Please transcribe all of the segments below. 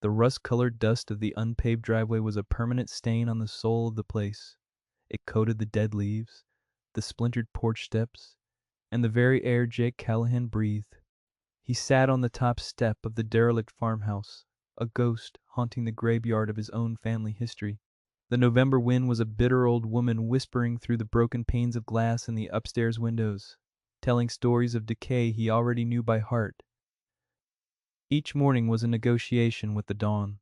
The rust-colored dust of the unpaved driveway was a permanent stain on the soul of the place. It coated the dead leaves, the splintered porch steps, and the very air Jake Callahan breathed. He sat on the top step of the derelict farmhouse, a ghost haunting the graveyard of his own family history. The November wind was a bitter old woman whispering through the broken panes of glass in the upstairs windows, telling stories of decay he already knew by heart. Each morning was a negotiation with the dawn.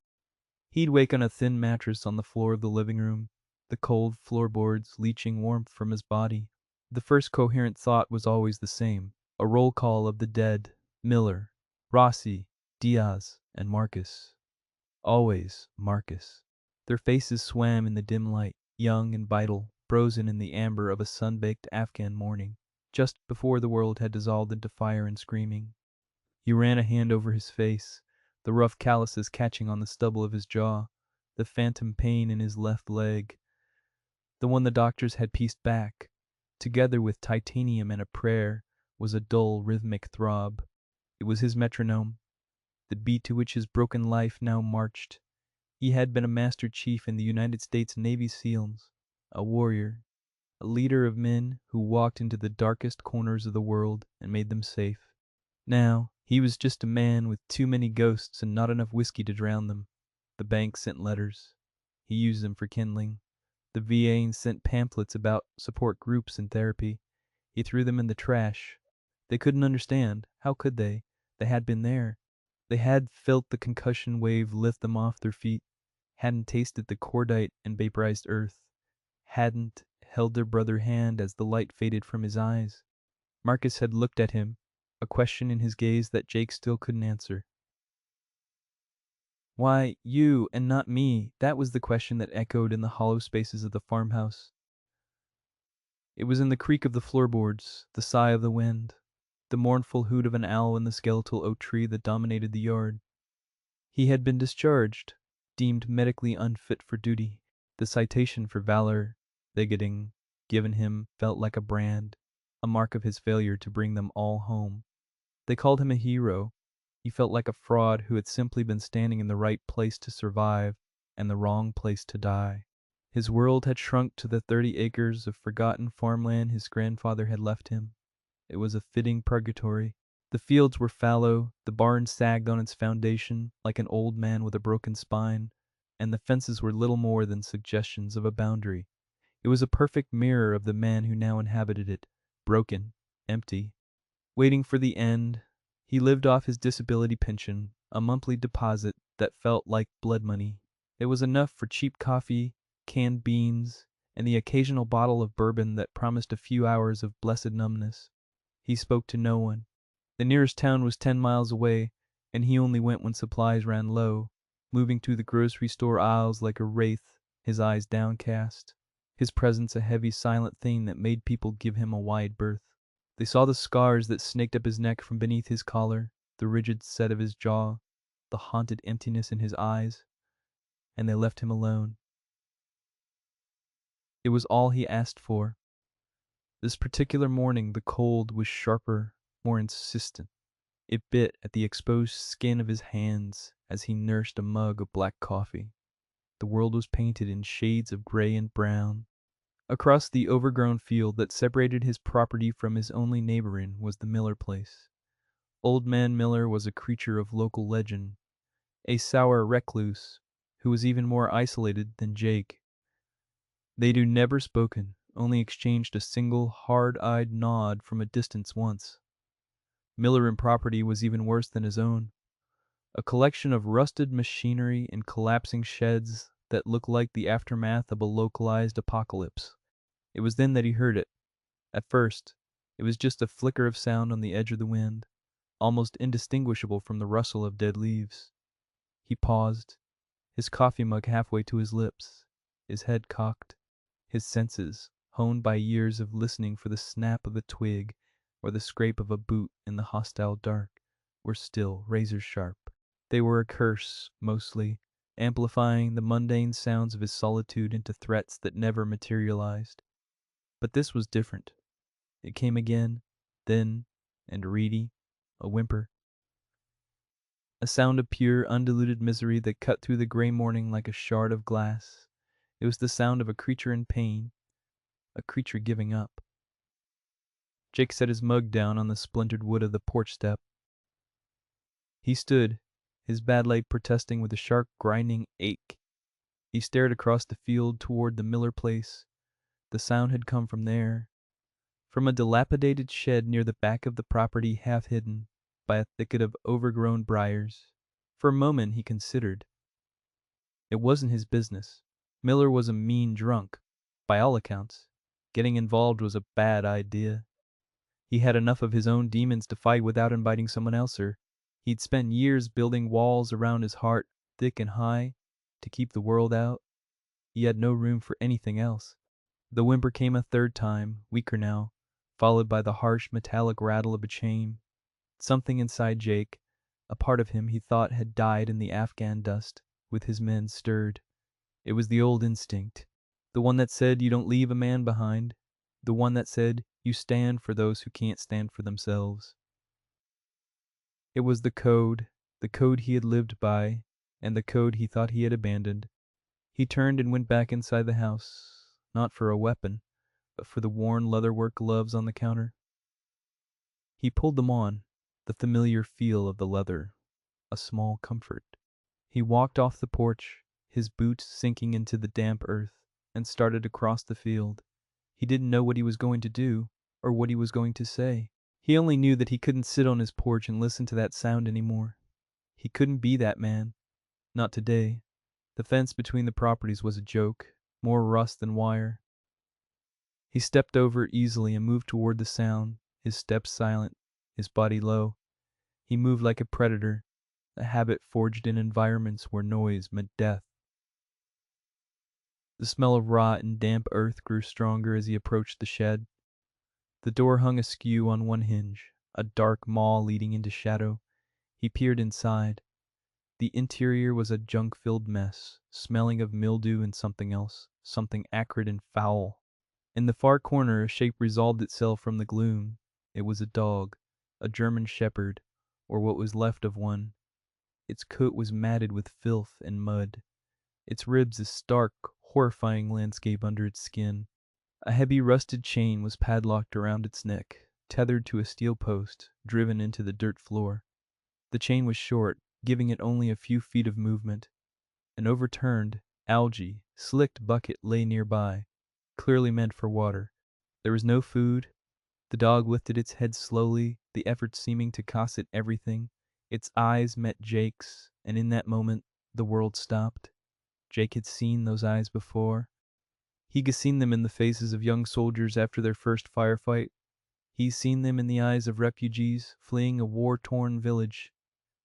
He'd wake on a thin mattress on the floor of the living room, the cold floorboards leaching warmth from his body. The first coherent thought was always the same, a roll call of the dead: Miller, Rossi, Diaz, and Marcus. Always Marcus. Their faces swam in the dim light, young and vital, frozen in the amber of a sun-baked Afghan morning, just before the world had dissolved into fire and screaming. He ran a hand over his face, the rough calluses catching on the stubble of his jaw, the phantom pain in his left leg, the one the doctors had pieced back. Together with titanium and a prayer was a dull, rhythmic throb. It was his metronome, the beat to which his broken life now marched. He had been a master chief in the United States Navy SEALs, a warrior, a leader of men who walked into the darkest corners of the world and made them safe. Now, he was just a man with too many ghosts and not enough whiskey to drown them. The bank sent letters. He used them for kindling. The VA sent pamphlets about support groups and therapy. He threw them in the trash. They couldn't understand. How could they? They had been there. They had felt the concussion wave lift them off their feet, hadn't tasted the cordite and vaporized earth, hadn't held their brother hand as the light faded from his eyes. Marcus had looked at him, a question in his gaze that Jake still couldn't answer. Why, you and not me? That was the question that echoed in the hollow spaces of the farmhouse. It was in the creak of the floorboards, the sigh of the wind, the mournful hoot of an owl in the skeletal oak tree that dominated the yard. He had been discharged, deemed medically unfit for duty. The citation for valor they getting given him felt like a brand, a mark of his failure to bring them all home. They called him a hero. He felt like a fraud who had simply been standing in the right place to survive and the wrong place to die. His world had shrunk to the 30 acres of forgotten farmland his grandfather had left him. It was a fitting purgatory. The fields were fallow, the barn sagged on its foundation like an old man with a broken spine, and the fences were little more than suggestions of a boundary. It was a perfect mirror of the man who now inhabited it, broken, empty, waiting for the end. He lived off his disability pension, a monthly deposit that felt like blood money. It was enough for cheap coffee, canned beans, and the occasional bottle of bourbon that promised a few hours of blessed numbness. He spoke to no one. The nearest town was 10 miles away, and he only went when supplies ran low, moving through the grocery store aisles like a wraith, his eyes downcast, his presence a heavy silent thing that made people give him a wide berth. They saw the scars that snaked up his neck from beneath his collar, the rigid set of his jaw, the haunted emptiness in his eyes, and they left him alone. It was all he asked for. This particular morning the cold was sharper, more insistent. It bit at the exposed skin of his hands as he nursed a mug of black coffee. The world was painted in shades of gray and brown. Across the overgrown field that separated his property from his only neighboring was the Miller place. Old Man Miller was a creature of local legend, a sour recluse who was even more isolated than Jake. They two never spoken, only exchanged a single hard-eyed nod from a distance once. Miller and property was even worse than his own. A collection of rusted machinery and collapsing sheds that looked like the aftermath of a localized apocalypse. It was then that he heard it. At first, it was just a flicker of sound on the edge of the wind, almost indistinguishable from the rustle of dead leaves. He paused, his coffee mug halfway to his lips, his head cocked, his senses, honed by years of listening for the snap of a twig or the scrape of a boot in the hostile dark, were still razor sharp. They were a curse, mostly, amplifying the mundane sounds of his solitude into threats that never materialized. But this was different. It came again, thin and reedy, a whimper. a sound of pure, undiluted misery that cut through the gray morning like a shard of glass. It was the sound of a creature in pain, a creature giving up. Jake set his mug down on the splintered wood of the porch step. He stood, his bad leg protesting with a sharp, grinding ache. He stared across the field toward the Miller place. The sound had come from there, from a dilapidated shed near the back of the property, half hidden by a thicket of overgrown briars. For a moment he considered. It wasn't his business. Miller was a mean drunk, by all accounts. Getting involved was a bad idea. He had enough of his own demons to fight without inviting someone else, or he'd spent years building walls around his heart, thick and high, to keep the world out. He had no room for anything else. The whimper came a third time, weaker now, followed by the harsh metallic rattle of a chain. Something inside Jake, a part of him he thought had died in the Afghan dust, with his men stirred. It was the old instinct, the one that said you don't leave a man behind, the one that said you stand for those who can't stand for themselves. It was the code he had lived by, and the code he thought he had abandoned. He turned and went back inside the house, not for a weapon, but for the worn leatherwork gloves on the counter. He pulled them on, the familiar feel of the leather, a small comfort. He walked off the porch, his boots sinking into the damp earth, and started across the field. He didn't know what he was going to do, or what he was going to say. He only knew that he couldn't sit on his porch and listen to that sound anymore. He couldn't be that man. Not today. The fence between the properties was a joke, more rust than wire. He stepped over easily and moved toward the sound, his steps silent, his body low. He moved like a predator, a habit forged in environments where noise meant death. The smell of rot and damp earth grew stronger as he approached the shed. The door hung askew on one hinge, a dark maw leading into shadow. He peered inside. The interior was a junk-filled mess, smelling of mildew and something else, something acrid and foul. In the far corner a shape resolved itself from the gloom. It was a dog, a German shepherd, or what was left of one. Its coat was matted with filth and mud. Its ribs a stark, horrifying landscape under its skin. A heavy rusted chain was padlocked around its neck, tethered to a steel post, driven into the dirt floor. The chain was short, giving it only a few feet of movement. An overturned, algae, slicked bucket lay nearby, clearly meant for water. There was no food. The dog lifted its head slowly, the effort seeming to cost it everything. Its eyes met Jake's, and in that moment, the world stopped. Jake had seen those eyes before. He'd seen them in the faces of young soldiers after their first firefight. He'd seen them in the eyes of refugees fleeing a war-torn village.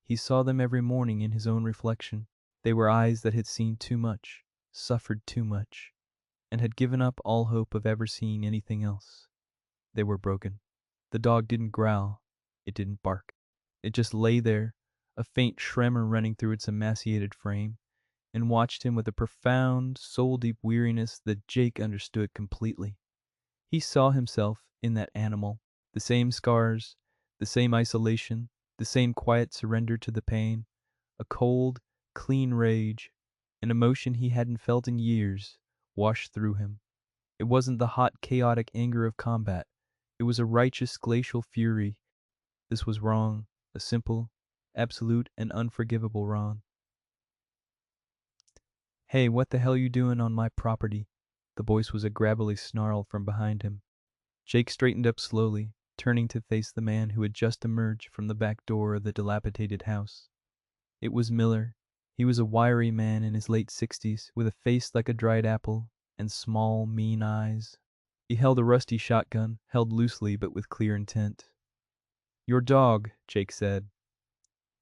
He saw them every morning in his own reflection. They were eyes that had seen too much, suffered too much, and had given up all hope of ever seeing anything else. They were broken. The dog didn't growl. It didn't bark. It just lay there, a faint tremor running through its emaciated frame, and watched him with a profound, soul-deep weariness that Jake understood completely. He saw himself in that animal, the same scars, the same isolation, the same quiet surrender to the pain, a cold, clean rage, an emotion he hadn't felt in years, washed through him. It wasn't the hot, chaotic anger of combat. It was a righteous, glacial fury. This was wrong, a simple, absolute, and unforgivable wrong. "Hey, what the hell you doing on my property?" The voice was a gravelly snarl from behind him. Jake straightened up slowly, turning to face the man who had just emerged from the back door of the dilapidated house. It was Miller. He was a wiry man in his late 60s, with a face like a dried apple, and small, mean eyes. He held a rusty shotgun, held loosely but with clear intent. "Your dog," Jake said,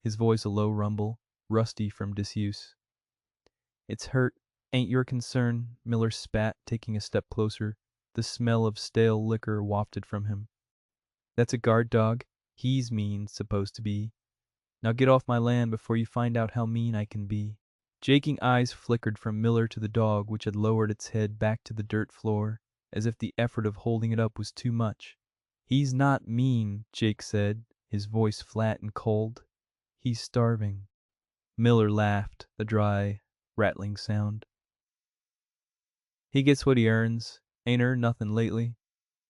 his voice a low rumble, rusty from disuse. "It's hurt. Ain't your concern," Miller spat, taking a step closer. The smell of stale liquor wafted from him. "That's a guard dog. He's mean, supposed to be. Now get off my land before you find out how mean I can be." Jaking eyes flickered from Miller to the dog, which had lowered its head back to the dirt floor, as if the effort of holding it up was too much. "He's not mean," Jake said, his voice flat and cold. "He's starving." Miller laughed, a dry, rattling sound. He gets what he earns. Ain't earned nothing lately.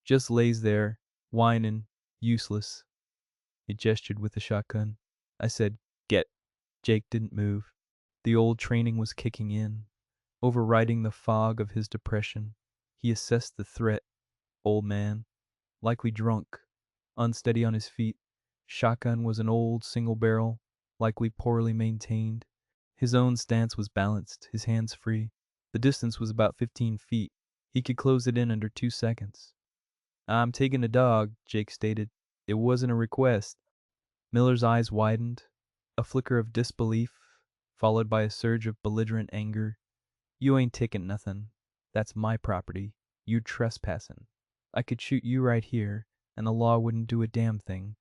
Just lays there, whining, useless. He gestured with the shotgun. I said, get. Jake didn't move. The old training was kicking in, overriding the fog of his depression. He assessed the threat. Old man, likely drunk, unsteady on his feet. Shotgun was an old single barrel, likely poorly maintained. His own stance was balanced, his hands free. The distance was about 15 feet. He could close it in under 2 seconds. I'm taking a dog, Jake stated. It wasn't a request. Miller's eyes widened, a flicker of disbelief, followed by a surge of belligerent anger. You ain't taking nothing. That's my property. You trespassing. I could shoot you right here, and the law wouldn't do a damn thing.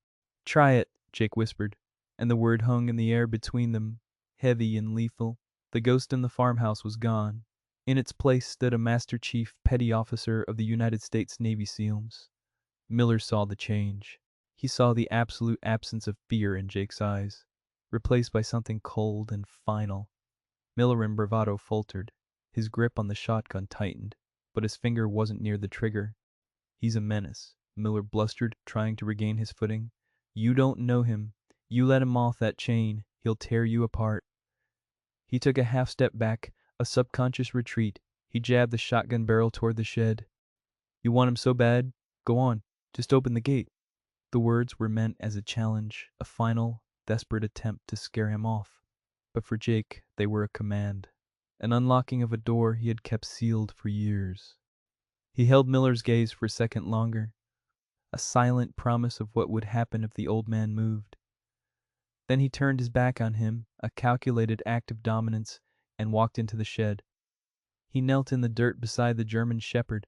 Try it, Jake whispered, and the word hung in the air between them, heavy and lethal. The ghost in the farmhouse was gone. In its place stood a Master Chief Petty Officer of the United States Navy SEALs. Miller saw the change. He saw the absolute absence of fear in Jake's eyes, replaced by something cold and final. Miller in bravado faltered. His grip on the shotgun tightened, but his finger wasn't near the trigger. He's a menace, Miller blustered, trying to regain his footing. You don't know him. You let him off that chain, he'll tear you apart. He took a half step back, a subconscious retreat. He jabbed the shotgun barrel toward the shed. You want him so bad? Go on, just open the gate. The words were meant as a challenge, a final, desperate attempt to scare him off. But for Jake, they were a command, an unlocking of a door he had kept sealed for years. He held Miller's gaze for a second longer, a silent promise of what would happen if the old man moved. Then he turned his back on him, a calculated act of dominance, and walked into the shed. He knelt in the dirt beside the German shepherd.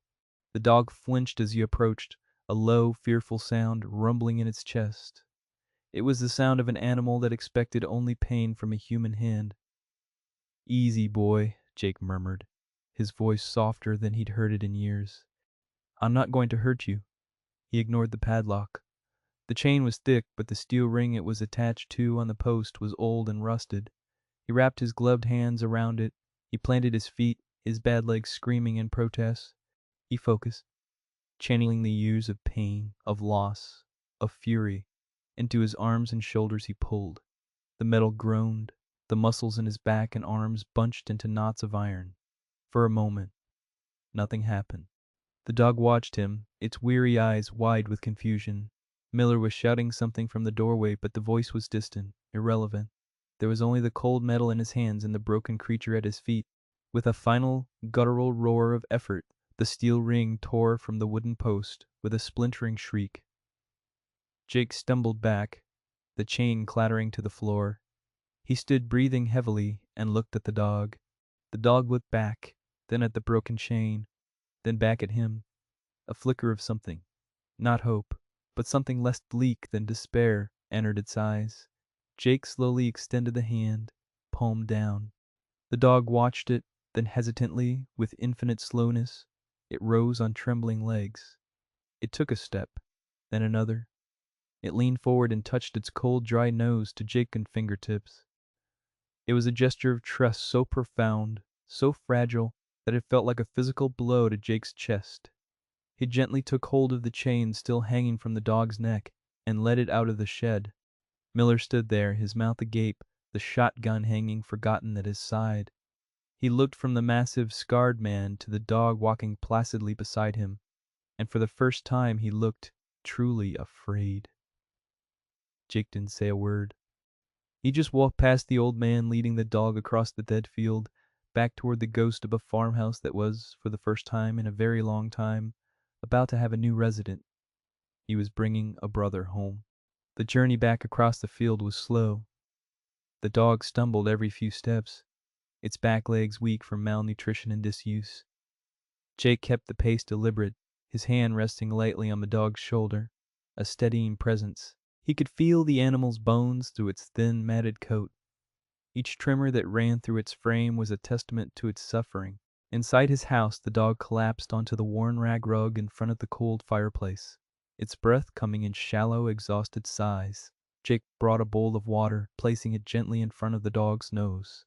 The dog flinched as he approached, a low, fearful sound rumbling in its chest. It was the sound of an animal that expected only pain from a human hand. Easy, boy, Jake murmured, his voice softer than he'd heard it in years. I'm not going to hurt you. He ignored the padlock. The chain was thick, but the steel ring it was attached to on the post was old and rusted. He wrapped his gloved hands around it. He planted his feet, his bad legs screaming in protest. He focused, channeling the years of pain, of loss, of fury. Into his arms and shoulders he pulled. The metal groaned. The muscles in his back and arms bunched into knots of iron. For a moment, nothing happened. The dog watched him, its weary eyes wide with confusion. Miller was shouting something from the doorway, but the voice was distant, irrelevant. There was only the cold metal in his hands and the broken creature at his feet. With a final, guttural roar of effort, the steel ring tore from the wooden post with a splintering shriek. Jake stumbled back, the chain clattering to the floor. He stood breathing heavily and looked at the dog. The dog looked back, then at the broken chain, then back at him. A flicker of something, not hope, but something less bleak than despair, entered its eyes. Jake slowly extended the hand, palm down. The dog watched it, then hesitantly, with infinite slowness, it rose on trembling legs. It took a step, then another. It leaned forward and touched its cold, dry nose to Jake's fingertips. It was a gesture of trust so profound, so fragile, that it felt like a physical blow to Jake's chest. He gently took hold of the chain still hanging from the dog's neck and led it out of the shed. Miller stood there, his mouth agape, the shotgun hanging forgotten at his side. He looked from the massive, scarred man to the dog walking placidly beside him, and for the first time he looked truly afraid. Jake didn't say a word. He just walked past the old man leading the dog across the dead field, back toward the ghost of a farmhouse that was, for the first time in a very long time, about to have a new resident. He was bringing a brother home. The journey back across the field was slow. The dog stumbled every few steps, its back legs weak from malnutrition and disuse. Jake kept the pace deliberate, his hand resting lightly on the dog's shoulder, a steadying presence. He could feel the animal's bones through its thin, matted coat. Each tremor that ran through its frame was a testament to its suffering. Inside his house, the dog collapsed onto the worn rag rug in front of the cold fireplace, its breath coming in shallow, exhausted sighs. Jake brought a bowl of water, placing it gently in front of the dog's nose.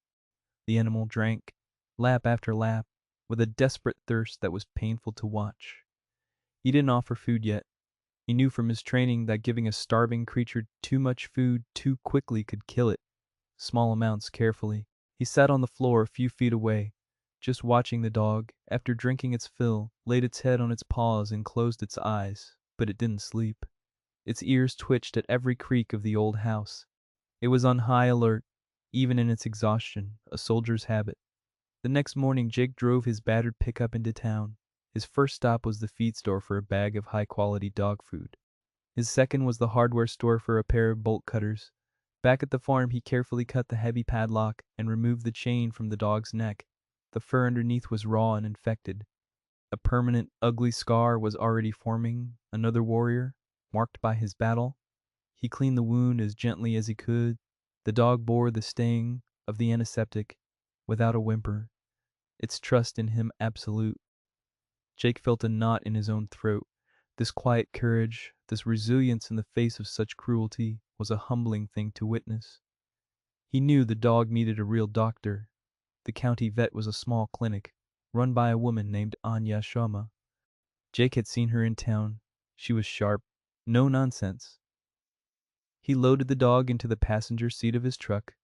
The animal drank, lap after lap, with a desperate thirst that was painful to watch. He didn't offer food yet. He knew from his training that giving a starving creature too much food too quickly could kill it. Small amounts carefully. He sat on the floor a few feet away, just watching the dog. After drinking its fill, laid its head on its paws and closed its eyes, but it didn't sleep. Its ears twitched at every creak of the old house. It was on high alert, even in its exhaustion, a soldier's habit. The next morning Jake drove his battered pickup into town. His first stop was the feed store for a bag of high-quality dog food. His second was the hardware store for a pair of bolt cutters. Back at the farm he carefully cut the heavy padlock and removed the chain from the dog's neck. The fur underneath was raw and infected. A permanent, ugly scar was already forming. Another warrior, marked by his battle. He cleaned the wound as gently as he could. The dog bore the sting of the antiseptic without a whimper, its trust in him absolute. Jake felt a knot in his own throat. This quiet courage, this resilience in the face of such cruelty, was a humbling thing to witness. He knew the dog needed a real doctor. The county vet was a small clinic, run by a woman named Anya Sharma. Jake had seen her in town. She was sharp, no nonsense. He loaded the dog into the passenger seat of his truck.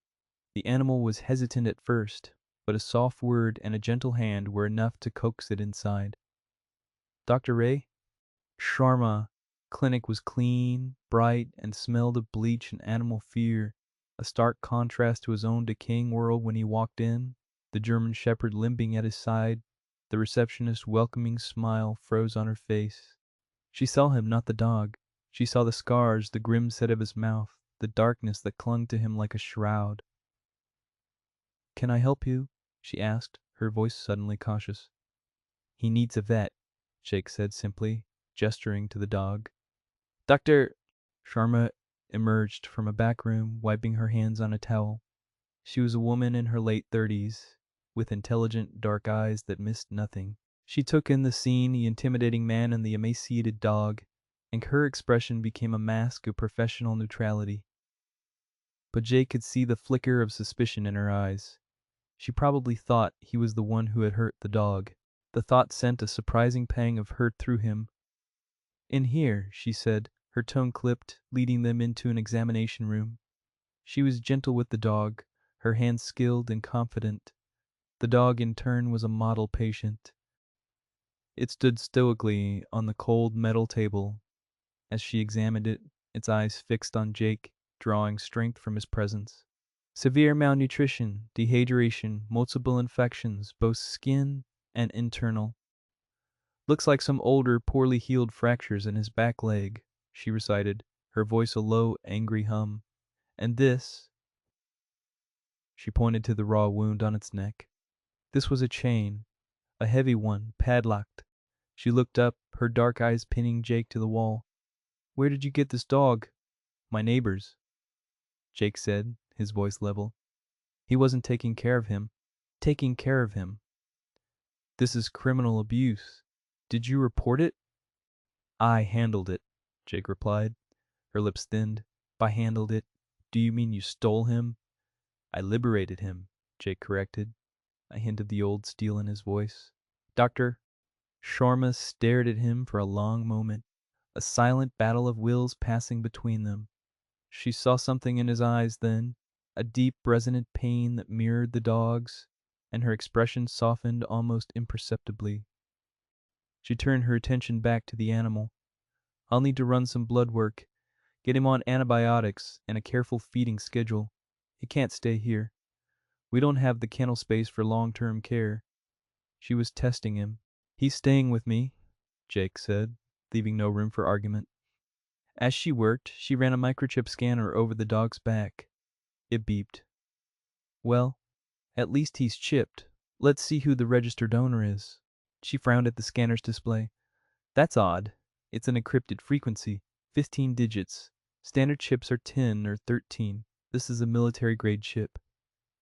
The animal was hesitant at first, but a soft word and a gentle hand were enough to coax it inside. Dr. Ray? Sharma. Clinic was clean, bright, and smelled of bleach and animal fear, a stark contrast to his own decaying world when he walked in, the German shepherd limping at his side. The receptionist's welcoming smile froze on her face. She saw him, not the dog. She saw the scars, the grim set of his mouth, the darkness that clung to him like a shroud. "Can I help you?" she asked, her voice suddenly cautious. "He needs a vet," Jake said simply, gesturing to the dog. "Doctor—" Sharma emerged from a back room, wiping her hands on a towel. She was a woman in her late 30s, with intelligent, dark eyes that missed nothing. She took in the scene, the intimidating man and the emaciated dog, and her expression became a mask of professional neutrality. But Jake could see the flicker of suspicion in her eyes. She probably thought he was the one who had hurt the dog. The thought sent a surprising pang of hurt through him. "In here," she said, her tone clipped, leading them into an examination room. She was gentle with the dog, her hands skilled and confident. The dog, in turn, was a model patient. It stood stoically on the cold metal table. As she examined it, its eyes fixed on Jake, drawing strength from his presence. Severe malnutrition, dehydration, multiple infections, both skin and internal. "Looks like some older, poorly healed fractures in his back leg," she recited, her voice a low, angry hum. "And this," she pointed to the raw wound on its neck. This was a chain, a heavy one, padlocked. She looked up, her dark eyes pinning Jake to the wall. "Where did you get this dog?" "My neighbor's," Jake said, his voice level. "He wasn't taking care of him." "Taking care of him." "This is criminal abuse. Did you report it?" "I handled it," Jake replied. Her lips thinned. "By handled it, do you mean you stole him?" "I liberated him," Jake corrected, a hint of the old steel in his voice. "Doctor—" Sharma stared at him for a long moment, a silent battle of wills passing between them. She saw something in his eyes then, a deep, resonant pain that mirrored the dog's, and her expression softened almost imperceptibly. She turned her attention back to the animal. "I'll need to run some blood work, get him on antibiotics and a careful feeding schedule. He can't stay here. We don't have the kennel space for long-term care." She was testing him. "He's staying with me," Jake said, leaving no room for argument. As she worked, she ran a microchip scanner over the dog's back. It beeped. "Well, at least he's chipped. Let's see who the registered owner is." She frowned at the scanner's display. "That's odd. It's an encrypted frequency, 15 digits. Standard chips are 10 or 13. This is a military-grade chip."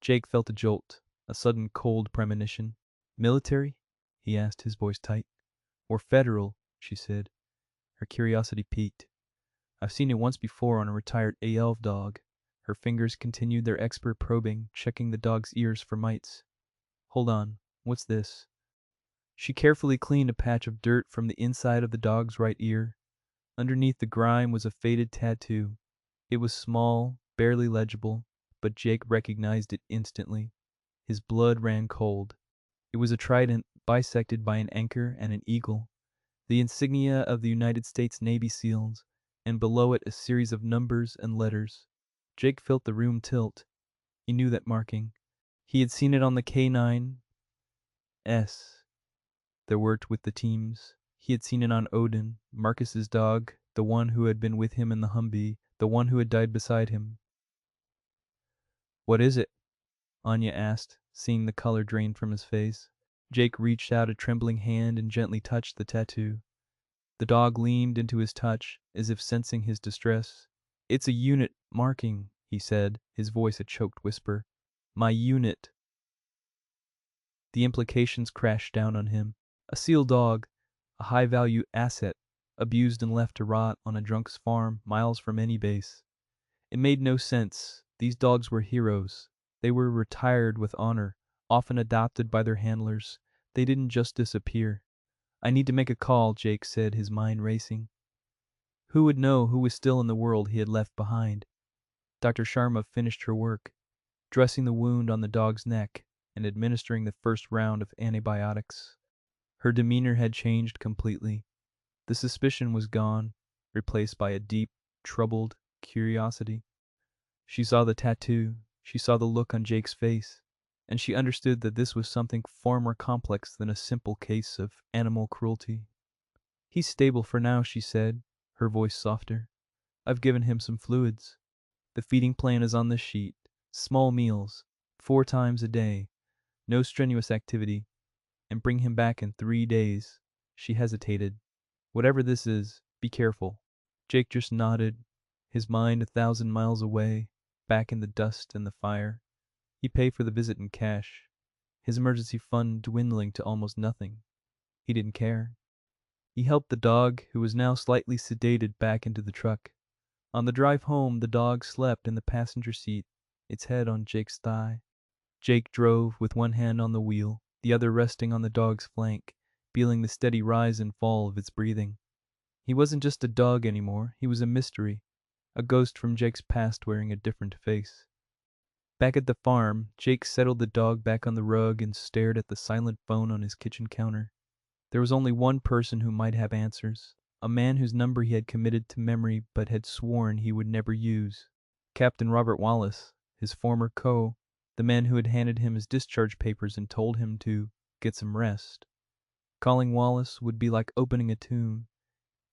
Jake felt a jolt, a sudden cold premonition. "Military?" he asked, his voice tight. "Or federal?" she said. Her curiosity piqued. I've seen it once before on a retired ALF dog. Her fingers continued their expert probing, checking the dog's ears for mites. Hold on, what's this? She carefully cleaned a patch of dirt from the inside of the dog's right ear. Underneath the grime was a faded tattoo. It was small, barely legible, but Jake recognized it instantly. His blood ran cold. It was a trident bisected by an anchor and an eagle, the insignia of the United States Navy SEALs, and below it a series of numbers and letters. Jake felt the room tilt. He knew that marking. He had seen it on the K9S that worked with the teams. He had seen it on Odin, Marcus's dog, the one who had been with him in the Humvee, the one who had died beside him. What is it? Anya asked, seeing the color drain from his face. Jake reached out a trembling hand and gently touched the tattoo. The dog leaned into his touch, as if sensing his distress. It's a unit marking, he said, his voice a choked whisper. My unit. The implications crashed down on him. A SEAL dog, a high-value asset, abused and left to rot on a drunk's farm miles from any base. It made no sense. These dogs were heroes. They were retired with honor, often adopted by their handlers. They didn't just disappear. I need to make a call, Jake said, his mind racing. Who would know who was still in the world he had left behind? Dr. Sharma finished her work, dressing the wound on the dog's neck and administering the first round of antibiotics. Her demeanor had changed completely. The suspicion was gone, replaced by a deep, troubled curiosity. She saw the tattoo, she saw the look on Jake's face, and she understood that this was something far more complex than a simple case of animal cruelty. He's stable for now, she said, her voice softer. I've given him some fluids. The feeding plan is on this sheet. Small meals, 4 times a day, no strenuous activity, and bring him back in 3 days. She hesitated. Whatever this is, be careful. Jake just nodded, his mind 1,000 miles away, back in the dust and the fire. He'd pay for the visit in cash, his emergency fund dwindling to almost nothing. He didn't care. He helped the dog, who was now slightly sedated, back into the truck. On the drive home, the dog slept in the passenger seat, its head on Jake's thigh. Jake drove with one hand on the wheel, the other resting on the dog's flank, feeling the steady rise and fall of its breathing. He wasn't just a dog anymore, he was a mystery, a ghost from Jake's past wearing a different face. Back at the farm, Jake settled the dog back on the rug and stared at the silent phone on his kitchen counter. There was only one person who might have answers, a man whose number he had committed to memory but had sworn he would never use. Captain Robert Wallace, his former the man who had handed him his discharge papers and told him to get some rest. Calling Wallace would be like opening a tomb.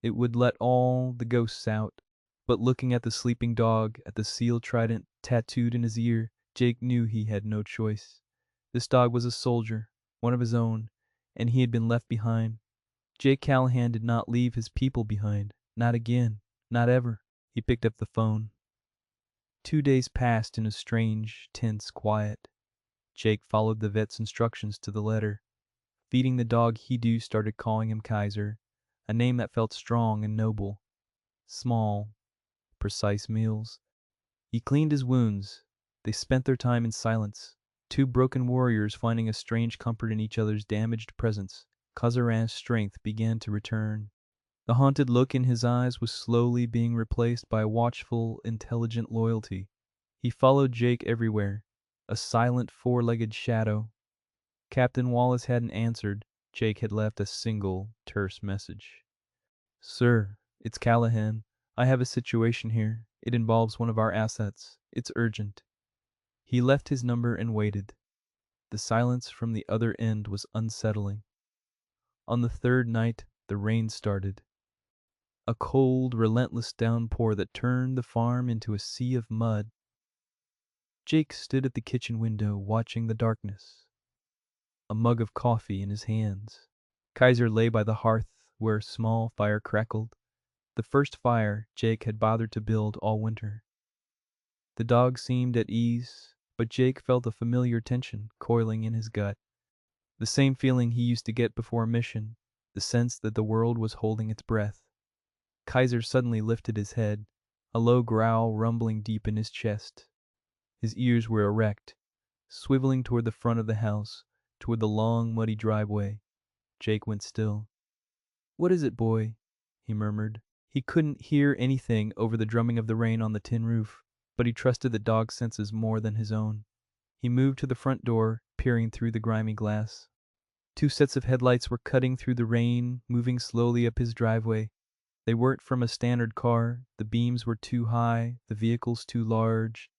It would let all the ghosts out. But looking at the sleeping dog, at the SEAL trident tattooed in his ear, Jake knew he had no choice. This dog was a soldier, one of his own, and he had been left behind. Jake Callahan did not leave his people behind. Not again. Not ever. He picked up the phone. 2 days passed in a strange, tense quiet. Jake followed the vet's instructions to the letter. Feeding the dog Hidu started calling him Kaiser, a name that felt strong and noble. Small, precise meals. He cleaned his wounds. They spent their time in silence, 2 broken warriors finding a strange comfort in each other's damaged presence. Kazaran's strength began to return. The haunted look in his eyes was slowly being replaced by a watchful, intelligent loyalty. He followed Jake everywhere, a silent 4-legged shadow. Captain Wallace hadn't answered. Jake had left a single, terse message. Sir, it's Callahan. I have a situation here. It involves one of our assets. It's urgent. He left his number and waited. The silence from the other end was unsettling. On the 3rd night, the rain started. A cold, relentless downpour that turned the farm into a sea of mud. Jake stood at the kitchen window, watching the darkness, a mug of coffee in his hands. Kaiser lay by the hearth where a small fire crackled, the first fire Jake had bothered to build all winter. The dog seemed at ease, but Jake felt a familiar tension coiling in his gut. The same feeling he used to get before a mission, the sense that the world was holding its breath. Kaiser suddenly lifted his head, a low growl rumbling deep in his chest. His ears were erect, swiveling toward the front of the house, toward the long, muddy driveway. Jake went still. "What is it, boy?" he murmured. He couldn't hear anything over the drumming of the rain on the tin roof, but he trusted the dog's senses more than his own. He moved to the front door, peering through the grimy glass. Two sets of headlights were cutting through the rain, moving slowly up his driveway. They weren't from a standard car. The beams were too high, the vehicles too large.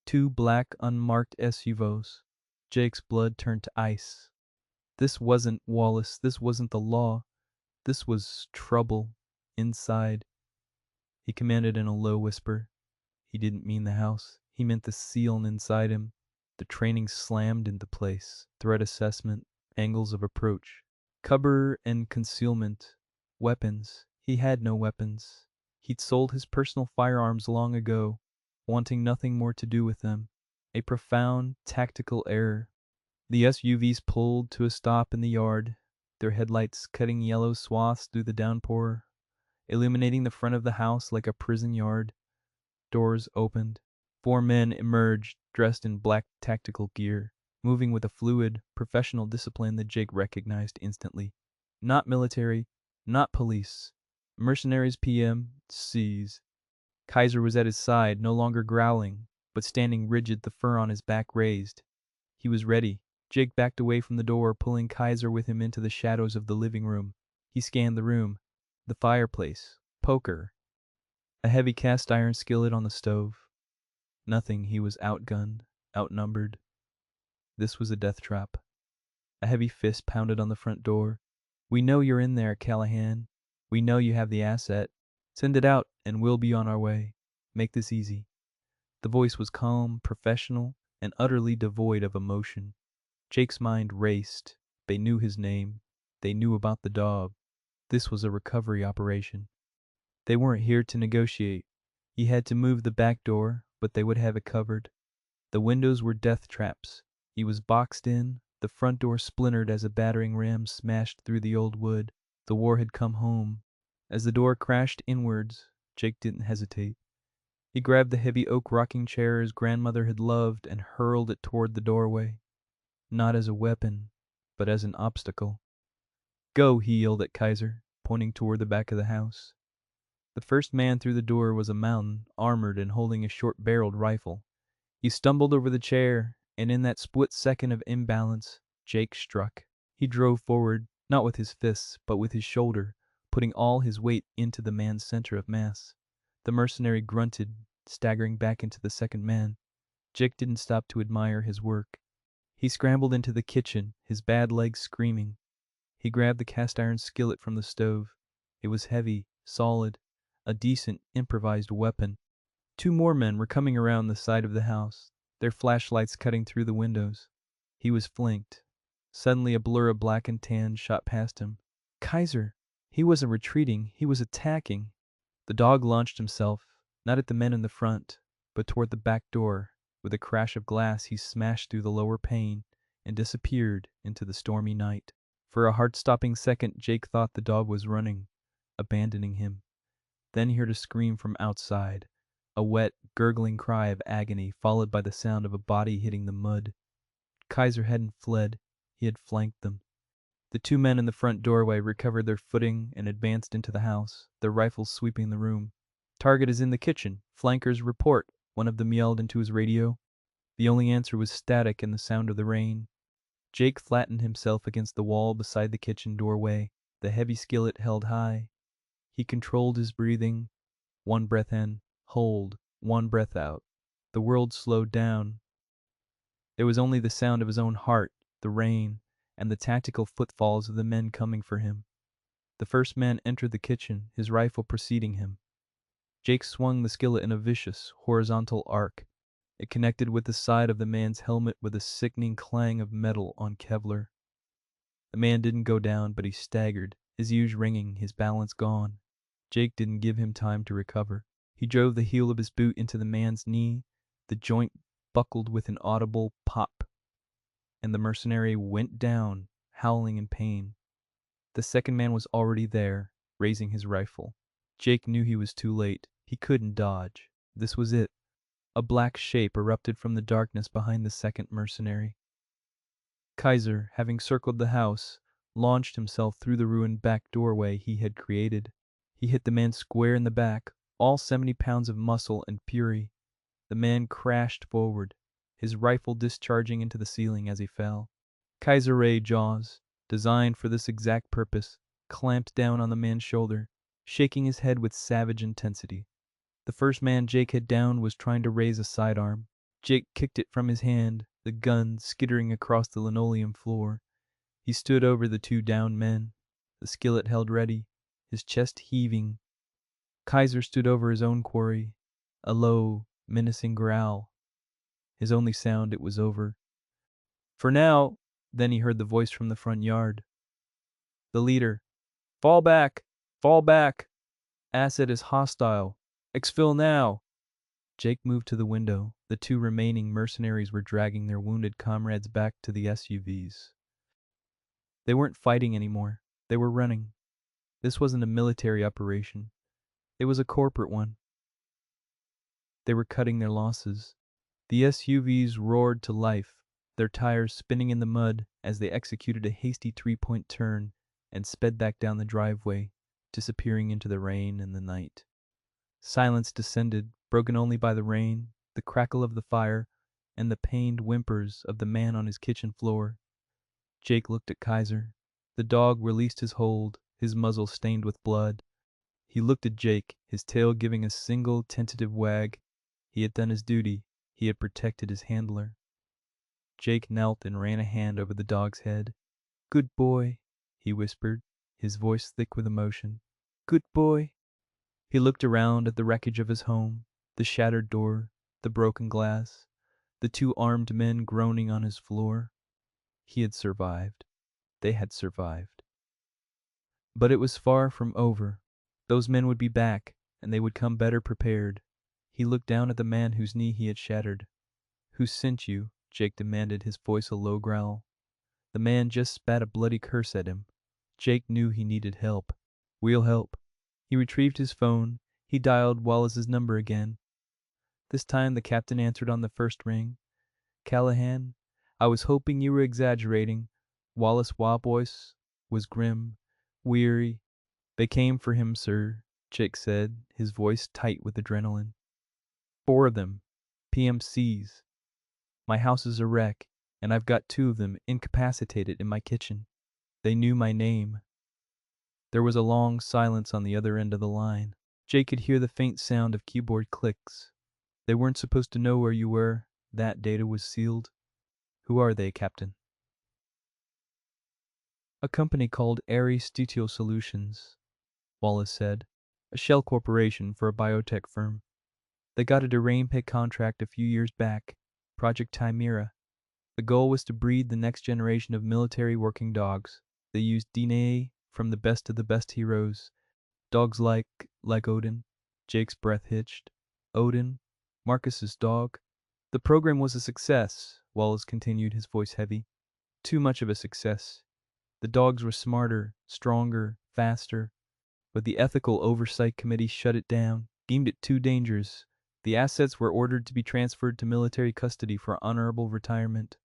Two black, unmarked SUVs. Jake's blood turned to ice. This wasn't Wallace. This wasn't the law. This was trouble. Inside. He commanded in a low whisper. He didn't mean the house. He meant the seal inside him. The training slammed into place. Threat assessment, angles of approach, cover and concealment, weapons. He had no weapons. He'd sold his personal firearms long ago, wanting nothing more to do with them. A profound tactical error. The SUVs pulled to a stop in the yard, their headlights cutting yellow swaths through the downpour, illuminating the front of the house like a prison yard. Doors opened. Four men emerged, dressed in black tactical gear, moving with a fluid, professional discipline that Jake recognized instantly. Not military, not police. Mercenaries PMCs. Kaiser was at his side, no longer growling, but standing rigid, the fur on his back raised. He was ready. Jake backed away from the door, pulling Kaiser with him into the shadows of the living room. He scanned the room. The fireplace. Poker. A heavy cast iron skillet on the stove. Nothing. He was outgunned, outnumbered. This was a death trap. A heavy fist pounded on the front door. "We know you're in there, Callahan. We know you have the asset. Send it out, and we'll be on our way. Make this easy." The voice was calm, professional, and utterly devoid of emotion. Jake's mind raced. They knew his name. They knew about the dog. This was a recovery operation. They weren't here to negotiate. He had to move the back door, but they would have it covered. The windows were death traps. He was boxed in, the front door splintered as a battering ram smashed through the old wood. The war had come home. As the door crashed inwards, Jake didn't hesitate. He grabbed the heavy oak rocking chair his grandmother had loved and hurled it toward the doorway. Not as a weapon, but as an obstacle. "Go," he yelled at Kaiser, pointing toward the back of the house. The first man through the door was a mountain, armored and holding a short-barreled rifle. He stumbled over the chair, and in that split second of imbalance, Jake struck. He drove forward, not with his fists, but with his shoulder, putting all his weight into the man's center of mass. The mercenary grunted, staggering back into the second man. Jake didn't stop to admire his work. He scrambled into the kitchen, his bad legs screaming. He grabbed the cast-iron skillet from the stove. It was heavy, solid, a decent improvised weapon. Two more men were coming around the side of the house, their flashlights cutting through the windows. He was flanked. Suddenly a blur of black and tan shot past him. Kaiser! He wasn't retreating, he was attacking. The dog launched himself, not at the men in the front, but toward the back door. With a crash of glass he smashed through the lower pane and disappeared into the stormy night. For a heart-stopping second Jake thought the dog was running, abandoning him. Then he heard a scream from outside, a wet, gurgling cry of agony followed by the sound of a body hitting the mud. Kaiser hadn't fled, he had flanked them. The two men in the front doorway recovered their footing and advanced into the house, their rifles sweeping the room. "Target is in the kitchen. Flankers report," one of them yelled into his radio. The only answer was static and the sound of the rain. Jake flattened himself against the wall beside the kitchen doorway, the heavy skillet held high. He controlled his breathing. One breath in, hold, one breath out. The world slowed down. There was only the sound of his own heart, the rain, and the tactical footfalls of the men coming for him. The first man entered the kitchen, his rifle preceding him. Jake swung the skillet in a vicious, horizontal arc. It connected with the side of the man's helmet with a sickening clang of metal on Kevlar. The man didn't go down, but he staggered, his ears ringing, his balance gone. Jake didn't give him time to recover. He drove the heel of his boot into the man's knee. The joint buckled with an audible pop, and the mercenary went down, howling in pain. The second man was already there, raising his rifle. Jake knew he was too late. He couldn't dodge. This was it. A black shape erupted from the darkness behind the second mercenary. Kaiser, having circled the house, launched himself through the ruined back doorway he had created. He hit the man square in the back, all 70 pounds of muscle and fury. The man crashed forward, his rifle discharging into the ceiling as he fell. Kaiser Ray jaws, designed for this exact purpose, clamped down on the man's shoulder, shaking his head with savage intensity. The first man Jake had downed was trying to raise a sidearm. Jake kicked it from his hand, the gun skittering across the linoleum floor. He stood over the two downed men, the skillet held ready, his chest heaving. Kaiser stood over his own quarry, a low, menacing growl. His only sound, it was over. For now, then he heard the voice from the front yard. The leader. Fall back! Fall back! Asset is hostile. Exfil now! Jake moved to the window. The two remaining mercenaries were dragging their wounded comrades back to the SUVs. They weren't fighting anymore. They were running. This wasn't a military operation. It was a corporate one. They were cutting their losses. The SUVs roared to life, their tires spinning in the mud as they executed a hasty three-point turn and sped back down the driveway, disappearing into the rain and the night. Silence descended, broken only by the rain, the crackle of the fire, and the pained whimpers of the man on his kitchen floor. Jake looked at Kaiser. The dog released his hold, his muzzle stained with blood. He looked at Jake, his tail giving a single tentative wag. He had done his duty. He had protected his handler. Jake knelt and ran a hand over the dog's head. Good boy, he whispered, his voice thick with emotion. Good boy. He looked around at the wreckage of his home, the shattered door, the broken glass, the two armed men groaning on his floor. He had survived. They had survived. But it was far from over. Those men would be back, and they would come better prepared. He looked down at the man whose knee he had shattered. Who sent you? Jake demanded, his voice a low growl. The man just spat a bloody curse at him. Jake knew he needed help. We'll help. He retrieved his phone. He dialed Wallace's number again. This time the captain answered on the first ring. Callahan, I was hoping you were exaggerating. Wallace's voice was grim, weary. They came for him, sir, Jake said, his voice tight with adrenaline. 4 of them. PMCs. My house is a wreck, and I've got 2 of them incapacitated in my kitchen. They knew my name. There was a long silence on the other end of the line. Jake could hear the faint sound of keyboard clicks. They weren't supposed to know where you were. That data was sealed. Who are they, Captain? A company called Ares Studio Solutions, Wallace said. A shell corporation for a biotech firm. They got a deranged contract a few years back, Project Chimera. The goal was to breed the next generation of military working dogs. They used DNA from the best of the best heroes. Dogs like Odin. Jake's breath hitched. Odin, Marcus's dog. The program was a success, Wallace continued, his voice heavy. Too much of a success. The dogs were smarter, stronger, faster. But the Ethical Oversight Committee shut it down, deemed it too dangerous. The assets were ordered to be transferred to military custody for honorable retirement.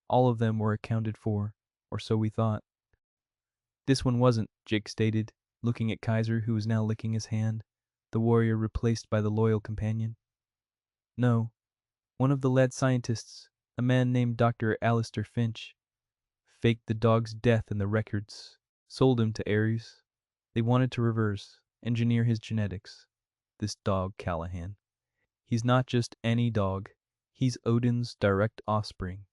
All of them were accounted for, or so we thought. This one wasn't, Jake stated, looking at Kaiser, who was now licking his hand, the warrior replaced by the loyal companion. No, one of the lead scientists, a man named Dr. Alistair Finch, faked the dog's death in the records, sold him to Ares. They wanted to reverse, engineer his genetics. This dog, Callahan. He's not just any dog. He's Odin's direct offspring.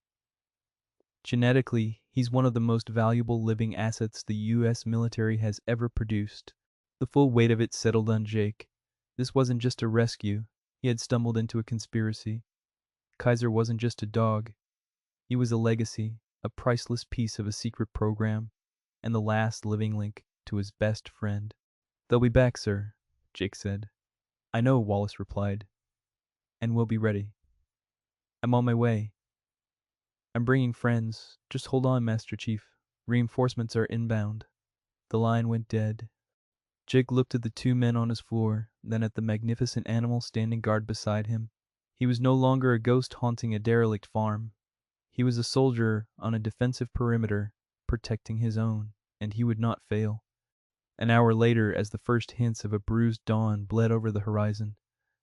Genetically, he's one of the most valuable living assets the U.S. military has ever produced. The full weight of it settled on Jake. This wasn't just a rescue. He had stumbled into a conspiracy. Kaiser wasn't just a dog. He was a legacy, a priceless piece of a secret program, and the last living link to his best friend. They'll be back, sir, Jake said. I know, Wallace replied. And we'll be ready. I'm on my way. I'm bringing friends. Just hold on, Master Chief. Reinforcements are inbound. The line went dead. Jake looked at the two men on his floor, then at the magnificent animal standing guard beside him. He was no longer a ghost haunting a derelict farm. He was a soldier on a defensive perimeter, protecting his own, and he would not fail. An hour later, as the first hints of a bruised dawn bled over the horizon,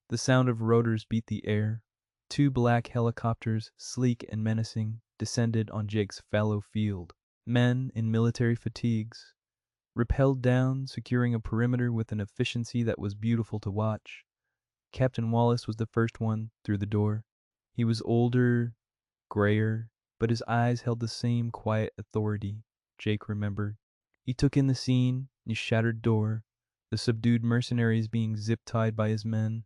the sound of rotors beat the air. Two black helicopters, sleek and menacing, descended on Jake's fallow field. Men in military fatigues, rappelled down, securing a perimeter with an efficiency that was beautiful to watch. Captain Wallace was the first one through the door. He was older, grayer, but his eyes held the same quiet authority, Jake remembered. He took in the scene, his shattered door, the subdued mercenaries being zip-tied by his men,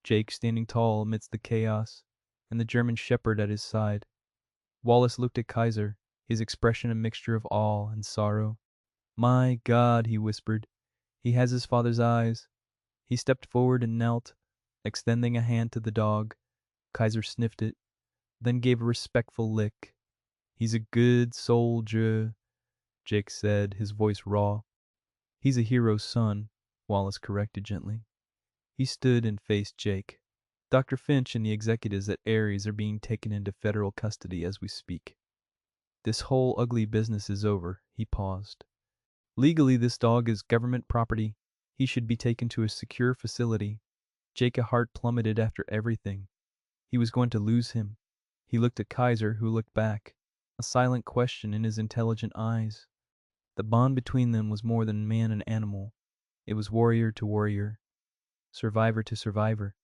Jake standing tall amidst the chaos, and the German shepherd at his side. Wallace looked at Kaiser, his expression a mixture of awe and sorrow. "My God," he whispered, "he has his father's eyes." He stepped forward and knelt, extending a hand to the dog. Kaiser sniffed it, then gave a respectful lick. "He's a good soldier," Jake said, his voice raw. "He's a hero's son," Wallace corrected gently. He stood and faced Jake. "Dr. Finch and the executives at Ares are being taken into federal custody as we speak. This whole ugly business is over." He paused. "Legally, this dog is government property. He should be taken to a secure facility." Jake's heart plummeted after everything. He was going to lose him. He looked at Kaiser, who looked back, a silent question in his intelligent eyes. The bond between them was more than man and animal. It was warrior to warrior, survivor to survivor.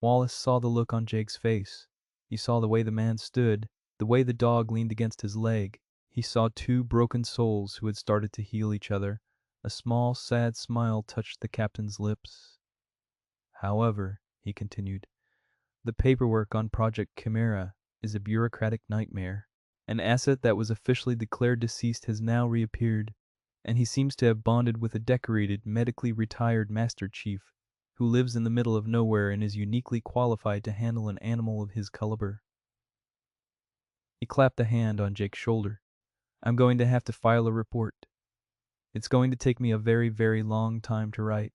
Wallace saw the look on Jake's face. He saw the way the man stood, the way the dog leaned against his leg. He saw two broken souls who had started to heal each other. A small, sad smile touched the captain's lips. "However," he continued, "the paperwork on Project Chimera is a bureaucratic nightmare. An asset that was officially declared deceased has now reappeared, and he seems to have bonded with a decorated, medically retired Master Chief who lives in the middle of nowhere and is uniquely qualified to handle an animal of his caliber." He clapped a hand on Jake's shoulder. "I'm going to have to file a report. It's going to take me a very, very long time to write.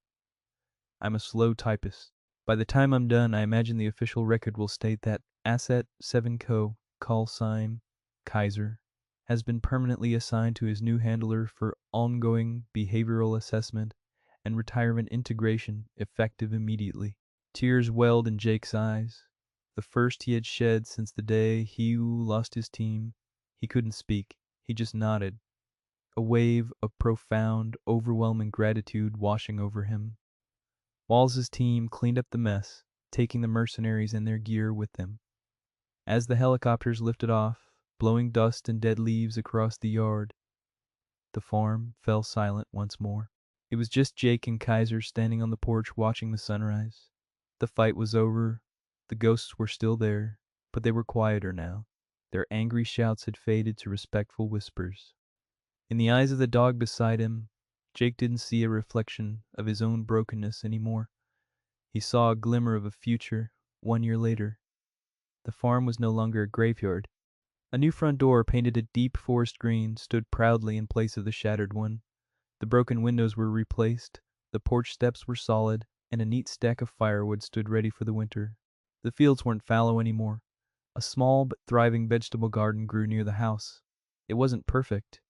I'm a slow typist. By the time I'm done, I imagine the official record will state that Asset 7 Co. call sign Kaiser has been permanently assigned to his new handler for ongoing behavioral assessment and retirement integration, effective immediately." Tears welled in Jake's eyes, the first he had shed since the day he lost his team. He couldn't speak. He just nodded, a wave of profound, overwhelming gratitude washing over him. Wallace's team cleaned up the mess, taking the mercenaries and their gear with them. As the helicopters lifted off, blowing dust and dead leaves across the yard, the farm fell silent once more. It was just Jake and Kaiser standing on the porch watching the sunrise. The fight was over. The ghosts were still there, but they were quieter now. Their angry shouts had faded to respectful whispers. In the eyes of the dog beside him, Jake didn't see a reflection of his own brokenness anymore. He saw a glimmer of a future 1 year later. The farm was no longer a graveyard. A new front door, painted a deep forest green, stood proudly in place of the shattered one. The broken windows were replaced, the porch steps were solid, and a neat stack of firewood stood ready for the winter. The fields weren't fallow anymore. A small but thriving vegetable garden grew near the house. It wasn't perfect,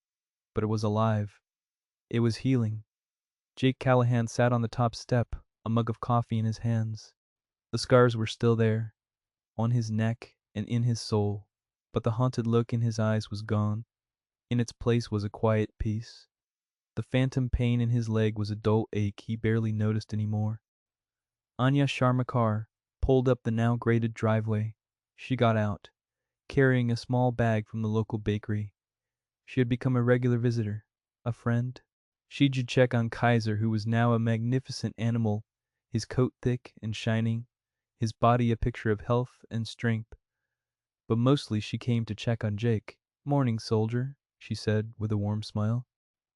but it was alive. It was healing. Jake Callahan sat on the top step, a mug of coffee in his hands. The scars were still there, on his neck and in his soul, but the haunted look in his eyes was gone. In its place was a quiet peace. The phantom pain in his leg was a dull ache he barely noticed anymore. Anya Sharmakar pulled up the now graded driveway. She got out, carrying a small bag from the local bakery. She had become a regular visitor, a friend. She'd check on Kaiser, who was now a magnificent animal, his coat thick and shining, his body a picture of health and strength. But mostly she came to check on Jake. "Morning, soldier," she said with a warm smile.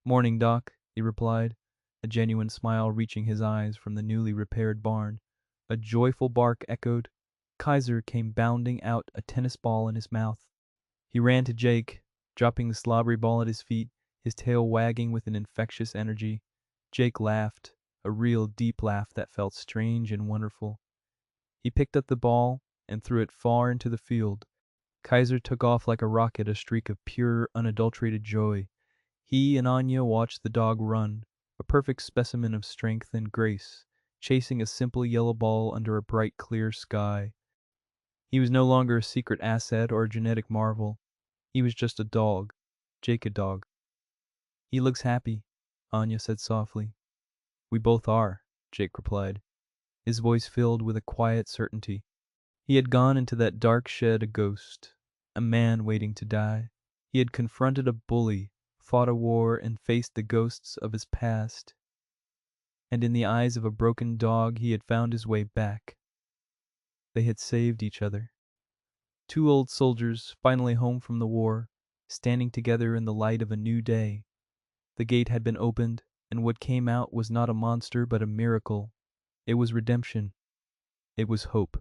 "Morning, Doc," he replied, a genuine smile reaching his eyes from the newly repaired barn. A joyful bark echoed. Kaiser came bounding out, a tennis ball in his mouth. He ran to Jake, dropping the slobbery ball at his feet, his tail wagging with an infectious energy. Jake laughed, a real deep laugh that felt strange and wonderful. He picked up the ball and threw it far into the field. Kaiser took off like a rocket, a streak of pure, unadulterated joy. He and Anya watched the dog run, a perfect specimen of strength and grace, chasing a simple yellow ball under a bright, clear sky. He was no longer a secret asset or a genetic marvel. He was just a dog. Jake a dog. He looks happy, Anya said softly. We both are, Jake replied, his voice filled with a quiet certainty. He had gone into that dark shed a ghost, a man waiting to die. He had confronted a bully, fought a war, and faced the ghosts of his past. And in the eyes of a broken dog, he had found his way back. They had saved each other. Two old soldiers, finally home from the war, standing together in the light of a new day. The gate had been opened, and what came out was not a monster but a miracle. It was redemption. It was hope.